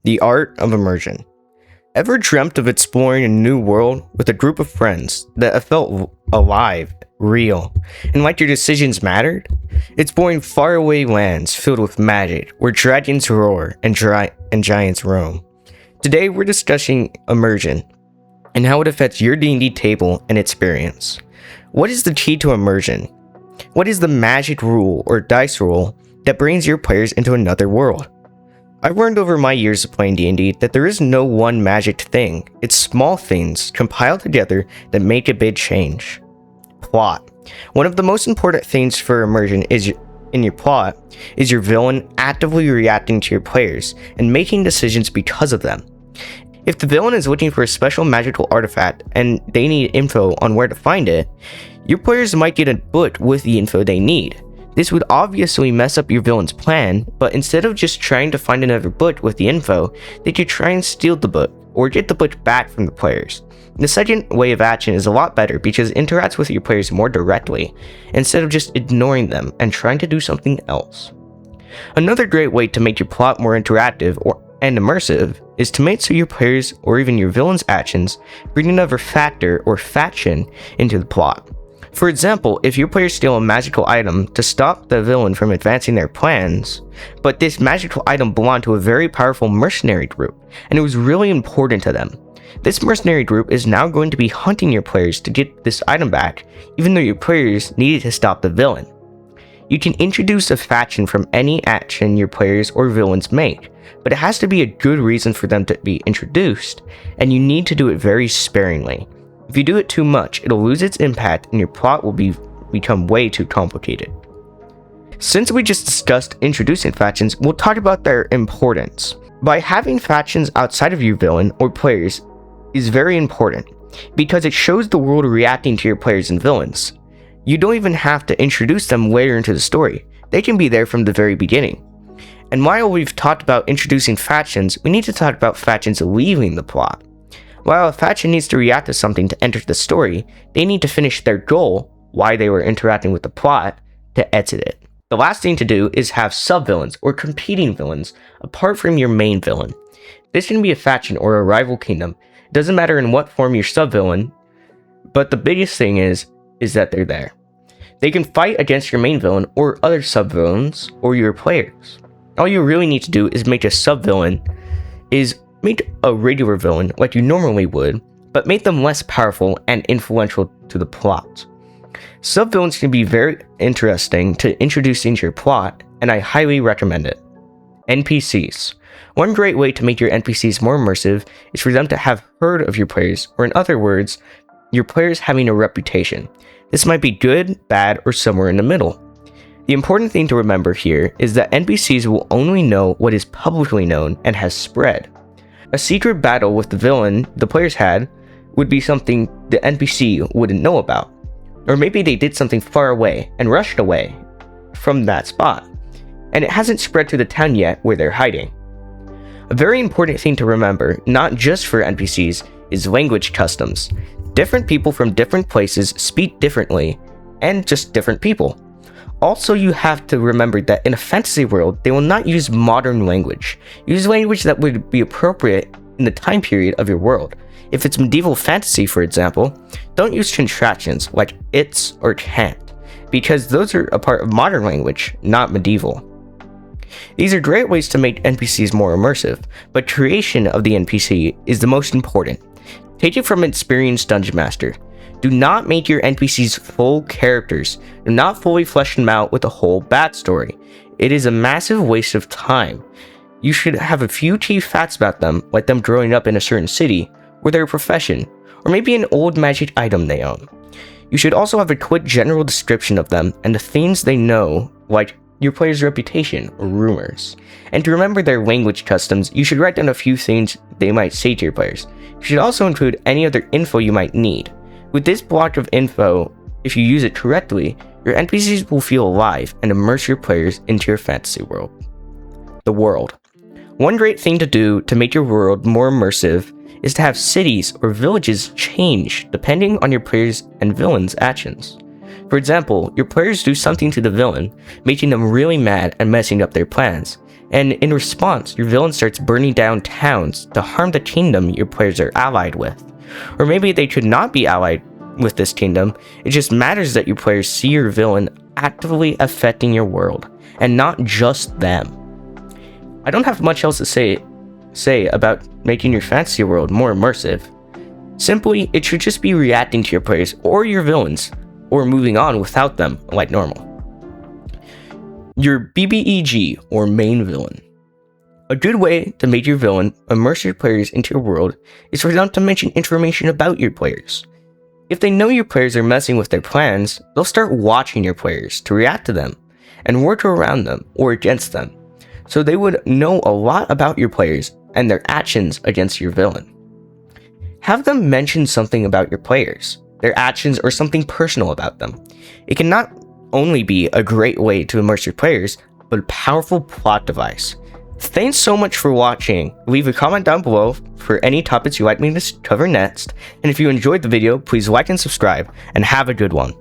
The Art of Immersion. Ever dreamt of exploring a new world with a group of friends that felt alive, real, and like your decisions mattered? Exploring faraway lands filled with magic, where dragons roar and giants roam. Today we're discussing immersion and how it affects your D&D table and experience. What is the key to immersion? What is the magic rule or dice roll that brings your players into another world? I've learned over my years of playing D&D that there is no one magic thing. It's small things compiled together that make a big change. Plot. One of the most important things for immersion in your plot is your villain actively reacting to your players and making decisions because of them. If the villain is looking for a special magical artifact and they need info on where to find it, your players might get a book with the info they need. This would obviously mess up your villain's plan, but instead of just trying to find another book with the info, they could try and steal the book, or get the book back from the players. The second way of action is a lot better because it interacts with your players more directly, instead of just ignoring them and trying to do something else. Another great way to make your plot more interactive and immersive is to make so your players, or even your villain's actions, bring another factor or faction into the plot. For example, if your players steal a magical item to stop the villain from advancing their plans, but this magical item belonged to a very powerful mercenary group, and it was really important to them, this mercenary group is now going to be hunting your players to get this item back, even though your players needed to stop the villain. You can introduce a faction from any action your players or villains make, but it has to be a good reason for them to be introduced, and you need to do it very sparingly. If you do it too much, it'll lose its impact and your plot will become way too complicated. Since we just discussed introducing factions, we'll talk about their importance. By having factions outside of your villain or players is very important, because it shows the world reacting to your players and villains. You don't even have to introduce them later into the story. They can be there from the very beginning. And while we've talked about introducing factions, we need to talk about factions leaving the plot. While a faction needs to react to something to enter the story, they need to finish their goal, why they were interacting with the plot, to exit it. The last thing to do is have sub-villains or competing villains apart from your main villain. This can be a faction or a rival kingdom. It doesn't matter in what form your sub-villain, but the biggest thing is that they're there. They can fight against your main villain or other sub-villains or your players. All you really need to do is make a regular villain like you normally would, but make them less powerful and influential to the plot. Sub-villains can be very interesting to introduce into your plot, and I highly recommend it. NPCs. One great way to make your NPCs more immersive is for them to have heard of your players, or in other words, your players having a reputation. This might be good, bad, or somewhere in the middle. The important thing to remember here is that NPCs will only know what is publicly known and has spread. A secret battle with the villain the players had would be something the NPC wouldn't know about. Or maybe they did something far away and rushed away from that spot, and it hasn't spread to the town yet where they're hiding. A very important thing to remember, not just for NPCs, is language customs. Different people from different places speak differently, and just different people. Also, you have to remember that in a fantasy world, they will not use modern language. Use language that would be appropriate in the time period of your world. If it's medieval fantasy, for example, don't use contractions like it's or can't, because those are a part of modern language, not medieval. These are great ways to make NPCs more immersive, but creation of the NPC is the most important. Take it from an experienced dungeon master. Do not make your NPCs full characters. Do not fully flesh them out with a whole backstory. It is a massive waste of time. You should have a few key facts about them, like them growing up in a certain city, or their profession, or maybe an old magic item they own. You should also have a quick general description of them and the things they know, like your player's reputation or rumors. And to remember their language customs, you should write down a few things they might say to your players. You should also include any other info you might need. With this block of info, if you use it correctly, your NPCs will feel alive and immerse your players into your fantasy world. The world. One great thing to do to make your world more immersive is to have cities or villages change depending on your players' and villains' actions. For example, your players do something to the villain, making them really mad and messing up their plans. And in response, your villain starts burning down towns to harm the kingdom your players are allied with. Or maybe they could not be allied with this kingdom, it just matters that your players see your villain actively affecting your world, and not just them. I don't have much else to say about making your fantasy world more immersive. Simply, it should just be reacting to your players or your villains, or moving on without them like normal. Your BBEG, or main villain. A good way to make your villain immerse your players into your world is for them to mention information about your players. If they know your players are messing with their plans, they'll start watching your players to react to them and work around them or against them, so they would know a lot about your players and their actions against your villain. Have them mention something about your players, their actions, or something personal about them. It can not only be a great way to immerse your players, but a powerful plot device. Thanks so much for watching. Leave a comment down below for any topics you'd like me to cover next, and if you enjoyed the video, please like and subscribe, and have a good one.